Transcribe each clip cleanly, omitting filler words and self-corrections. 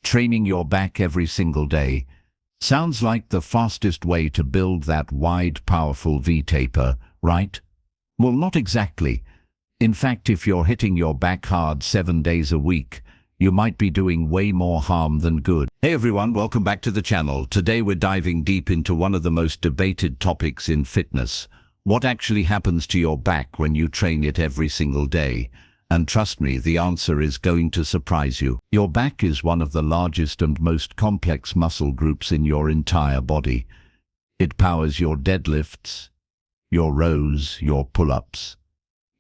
Training your back every single day sounds like the fastest way to build that wide, powerful V-taper, right? Well, not exactly. In fact, if you're hitting your back hard 7 days a week, you might be doing way more harm than good. Hey everyone, welcome back to the channel. Today we're diving deep into one of the most debated topics in fitness. What actually happens to your back when you train it every single day? And trust me, the answer is going to surprise you. Your back is one of the largest and most complex muscle groups in your entire body. It powers your deadlifts, your rows, your pull-ups.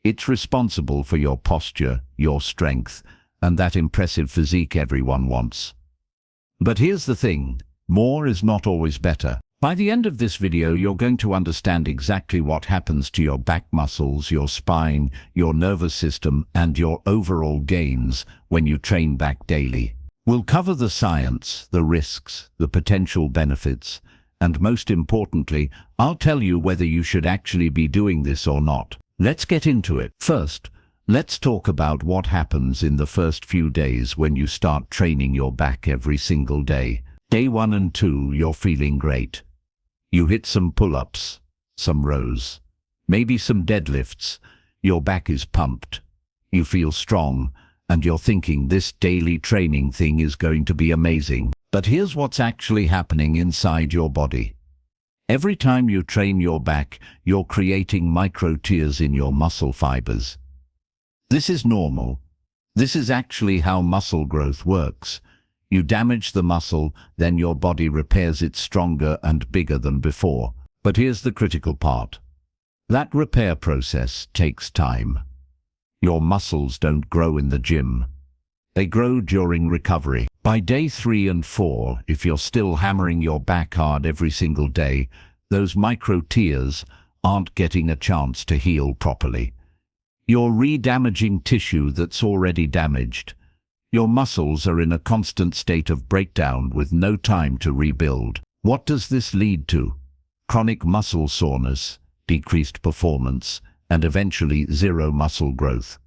It's responsible for your posture, your strength, and that impressive physique everyone wants. But here's the thing, more is not always better. By the end of this video, you're going to understand exactly what happens to your back muscles, your spine, your nervous system, and your overall gains when you train back daily. We'll cover the science, the risks, the potential benefits, and most importantly, I'll tell you whether you should actually be doing this or not. Let's get into it. First, let's talk about what happens in the first few days when you start training your back every single day. Day 1 and 2, you're feeling great. You hit some pull-ups, some rows, maybe some deadlifts. Your back is pumped. You feel strong, and you're thinking this daily training thing is going to be amazing. But here's what's actually happening inside your body. Every time you train your back, you're creating micro tears in your muscle fibers. This is normal. This is actually how muscle growth works. You damage the muscle, then your body repairs it stronger and bigger than before. But here's the critical part. That repair process takes time. Your muscles don't grow in the gym. They grow during recovery. By day 3 and 4, if you're still hammering your back hard every single day, those micro tears aren't getting a chance to heal properly. You're re-damaging tissue that's already damaged. Your muscles are in a constant state of breakdown with no time to rebuild. What does this lead to? Chronic muscle soreness, decreased performance, and eventually zero muscle growth.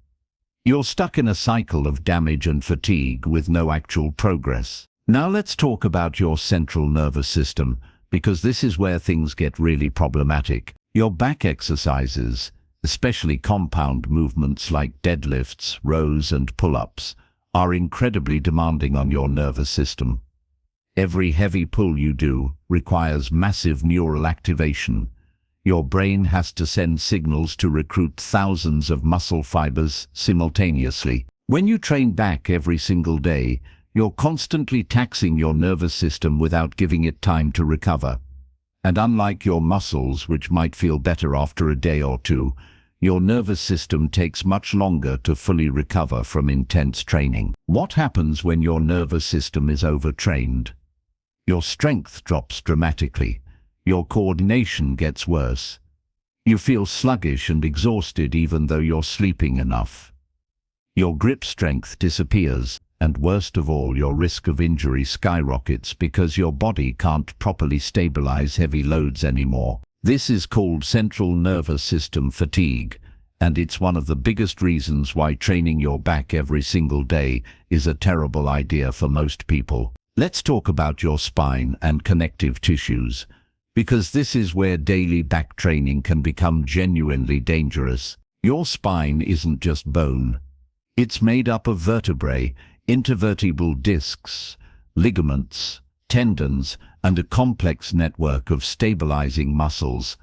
You're stuck in a cycle of damage and fatigue with no actual progress. Now let's talk about your central nervous system, because this is where things get really problematic. Your back exercises, especially compound movements like deadlifts, rows, and pull-ups, are incredibly demanding on your nervous system. Every heavy pull you do requires massive neural activation. Your brain has to send signals to recruit thousands of muscle fibers simultaneously. When you train back every single day, you're constantly taxing your nervous system without giving it time to recover. And unlike your muscles, which might feel better after a day or two, your nervous system takes much longer to fully recover from intense training. What happens when your nervous system is overtrained? Your strength drops dramatically. Your coordination gets worse. You feel sluggish and exhausted even though you're sleeping enough. Your grip strength disappears, and worst of all, your risk of injury skyrockets because your body can't properly stabilize heavy loads anymore. This is called central nervous system fatigue, and it's one of the biggest reasons why training your back every single day is a terrible idea for most people. Let's talk about your spine and connective tissues, because this is where daily back training can become genuinely dangerous. Your spine isn't just bone. It's made up of vertebrae, intervertebral discs, ligaments, tendons, and a complex network of stabilizing muscles.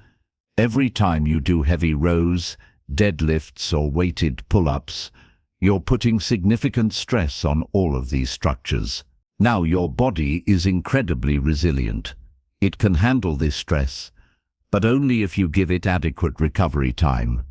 Every time you do heavy rows, deadlifts, or weighted pull-ups, you're putting significant stress on all of these structures. Now, your body is incredibly resilient. It can handle this stress, but only if you give it adequate recovery time.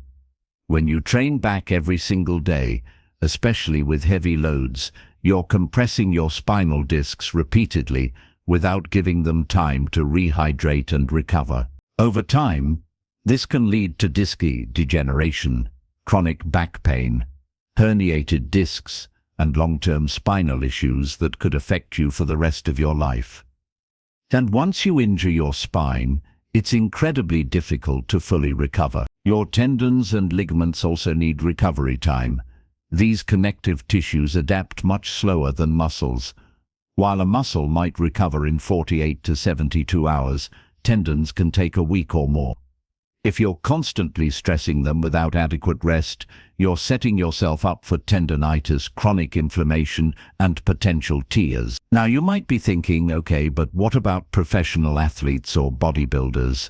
When you train back every single day, especially with heavy loads, you're compressing your spinal discs repeatedly without giving them time to rehydrate and recover. Over time, this can lead to disc degeneration, chronic back pain, herniated discs, and long-term spinal issues that could affect you for the rest of your life. And once you injure your spine, it's incredibly difficult to fully recover. Your tendons and ligaments also need recovery time. These connective tissues adapt much slower than muscles. While a muscle might recover in 48 to 72 hours, tendons can take a week or more. If you're constantly stressing them without adequate rest, you're setting yourself up for tendonitis, chronic inflammation, and potential tears. Now you might be thinking, okay, but what about professional athletes or bodybuilders?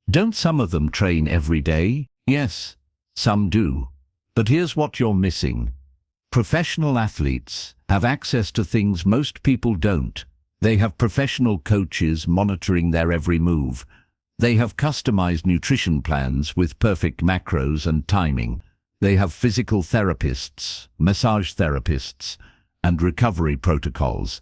Don't some of them train every day? Yes, some do. But here's what you're missing. Professional athletes have access to things most people don't. They have professional coaches monitoring their every move. They have customized nutrition plans with perfect macros and timing. They have physical therapists, massage therapists, and recovery protocols.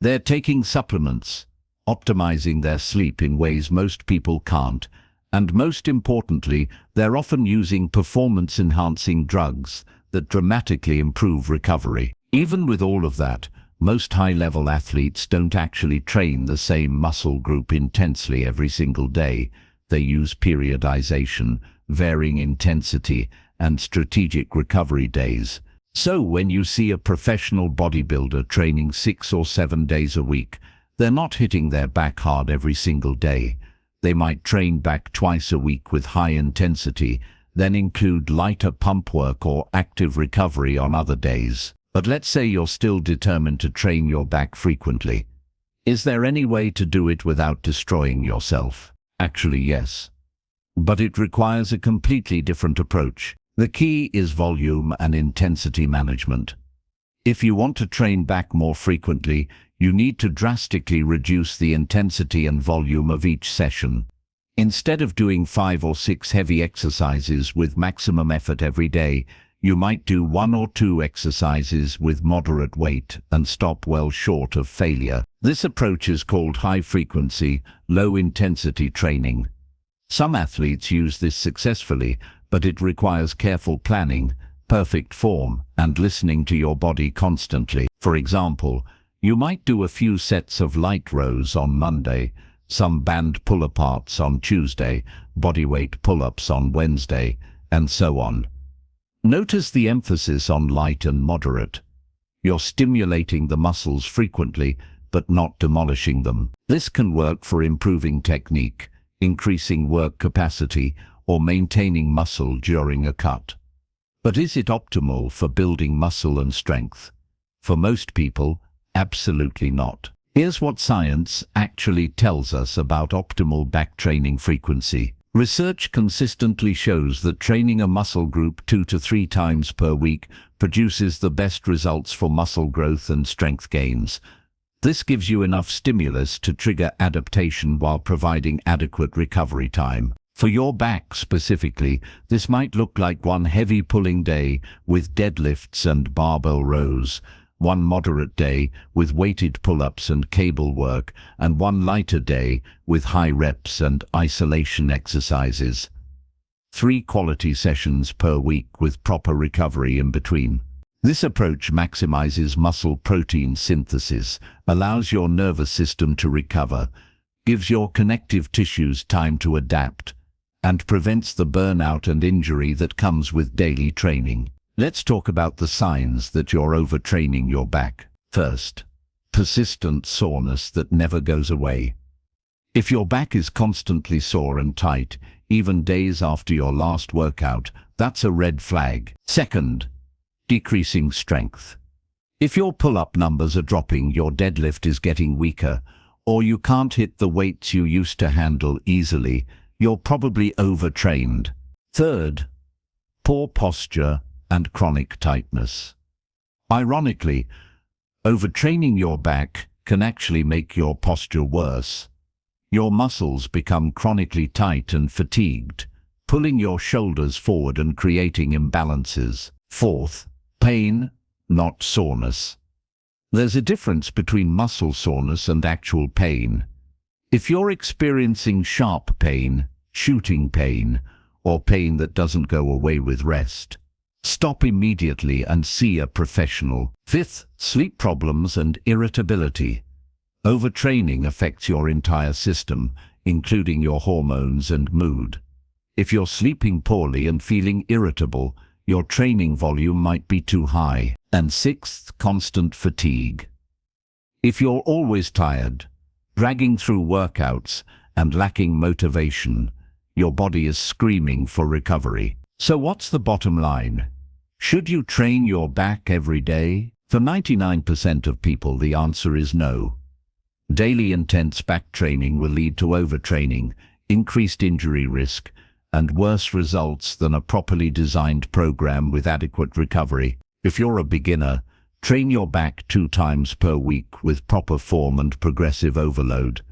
They're taking supplements, optimizing their sleep in ways most people can't, and most importantly, they're often using performance-enhancing drugs that dramatically improve recovery. Even with all of that, most high-level athletes don't actually train the same muscle group intensely every single day. They use periodization, varying intensity, and strategic recovery days. So when you see a professional bodybuilder training 6 or 7 days a week, they're not hitting their back hard every single day. They might train back twice a week with high intensity, then include lighter pump work or active recovery on other days. But let's say you're still determined to train your back frequently. Is there any way to do it without destroying yourself? Actually, yes. But it requires a completely different approach. The key is volume and intensity management. If you want to train back more frequently, you need to drastically reduce the intensity and volume of each session. Instead of doing 5 or 6 heavy exercises with maximum effort every day, you might do 1 or 2 exercises with moderate weight and stop well short of failure. This approach is called high-frequency, low-intensity training. Some athletes use this successfully, but it requires careful planning, perfect form, and listening to your body constantly. For example, you might do a few sets of light rows on Monday, some band pull-aparts on Tuesday, bodyweight pull-ups on Wednesday, and so on. Notice the emphasis on light and moderate. You're stimulating the muscles frequently, but not demolishing them. This can work for improving technique, increasing work capacity, or maintaining muscle during a cut. But is it optimal for building muscle and strength? For most people, absolutely not. Here's what science actually tells us about optimal back training frequency. Research consistently shows that training a muscle group 2 to 3 times per week produces the best results for muscle growth and strength gains. This gives you enough stimulus to trigger adaptation while providing adequate recovery time. For your back specifically, this might look like 1 heavy pulling day with deadlifts and barbell rows, 1 moderate day with weighted pull-ups and cable work, and 1 lighter day with high reps and isolation exercises. 3 quality sessions per week with proper recovery in between. This approach maximizes muscle protein synthesis, allows your nervous system to recover, gives your connective tissues time to adapt, and prevents the burnout and injury that comes with daily training. Let's talk about the signs that you're overtraining your back. First, persistent soreness that never goes away. If your back is constantly sore and tight, even days after your last workout, that's a red flag. Second, decreasing strength. If your pull-up numbers are dropping, your deadlift is getting weaker, or you can't hit the weights you used to handle easily, you're probably overtrained. Third, poor posture and chronic tightness. Ironically, overtraining your back can actually make your posture worse. Your muscles become chronically tight and fatigued, pulling your shoulders forward and creating imbalances. Fourth, pain, not soreness. There's a difference between muscle soreness and actual pain. If you're experiencing sharp pain, shooting pain, or pain that doesn't go away with rest, stop immediately and see a professional. Fifth, sleep problems and irritability. Overtraining affects your entire system, including your hormones and mood. If you're sleeping poorly and feeling irritable, your training volume might be too high. And sixth, constant fatigue. If you're always tired, dragging through workouts, and lacking motivation, your body is screaming for recovery. So what's the bottom line? Should you train your back every day? For 99% of people, the answer is no. Daily intense back training will lead to overtraining, increased injury risk, and worse results than a properly designed program with adequate recovery. If you're a beginner, train your back 2 times per week with proper form and progressive overload.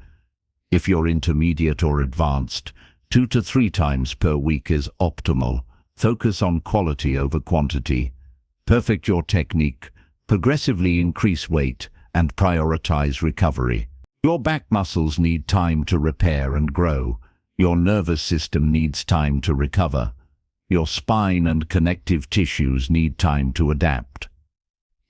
If you're intermediate or advanced, 2 to 3 times per week is optimal. Focus on quality over quantity. Perfect your technique, progressively increase weight, and prioritize recovery. Your back muscles need time to repair and grow. Your nervous system needs time to recover. Your spine and connective tissues need time to adapt.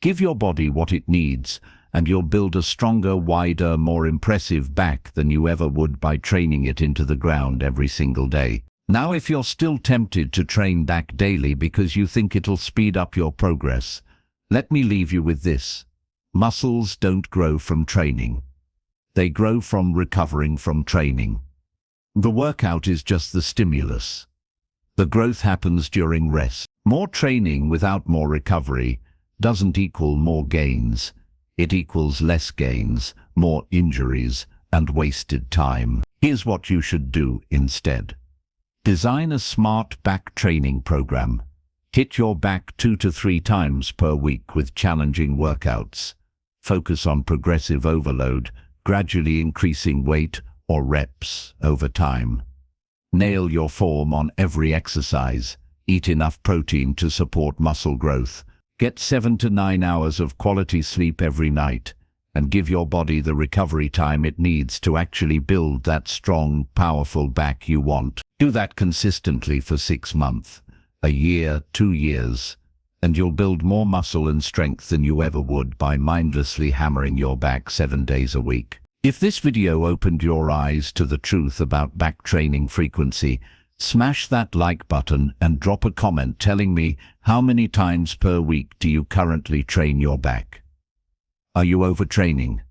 Give your body what it needs, and you'll build a stronger, wider, more impressive back than you ever would by training it into the ground every single day. Now, if you're still tempted to train back daily because you think it'll speed up your progress, let me leave you with this. Muscles don't grow from training. They grow from recovering from training. The workout is just the stimulus. The growth happens during rest. More training without more recovery doesn't equal more gains. It equals less gains, more injuries, and wasted time. Here's what you should do instead. Design a smart back training program. Hit your back 2 to 3 times per week with challenging workouts. Focus on progressive overload, gradually increasing weight or reps over time. Nail your form on every exercise. Eat enough protein to support muscle growth. Get 7 to 9 hours of quality sleep every night, and give your body the recovery time it needs to actually build that strong, powerful back you want. Do that consistently for 6 months, a year, 2 years, and you'll build more muscle and strength than you ever would by mindlessly hammering your back 7 days a week. If this video opened your eyes to the truth about back training frequency, smash that like button and drop a comment telling me how many times per week do you currently train your back. Are you overtraining?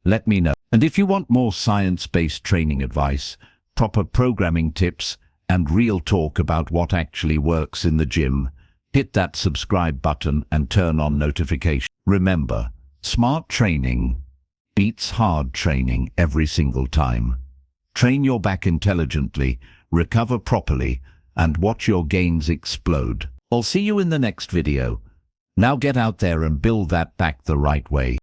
Let me know. And if you want more science-based training advice, proper programming tips, and real talk about what actually works in the gym, hit that subscribe button and turn on notifications. Remember, smart training beats hard training every single time. Train your back intelligently, recover properly, and watch your gains explode. I'll see you in the next video. Now get out there and build that back the right way.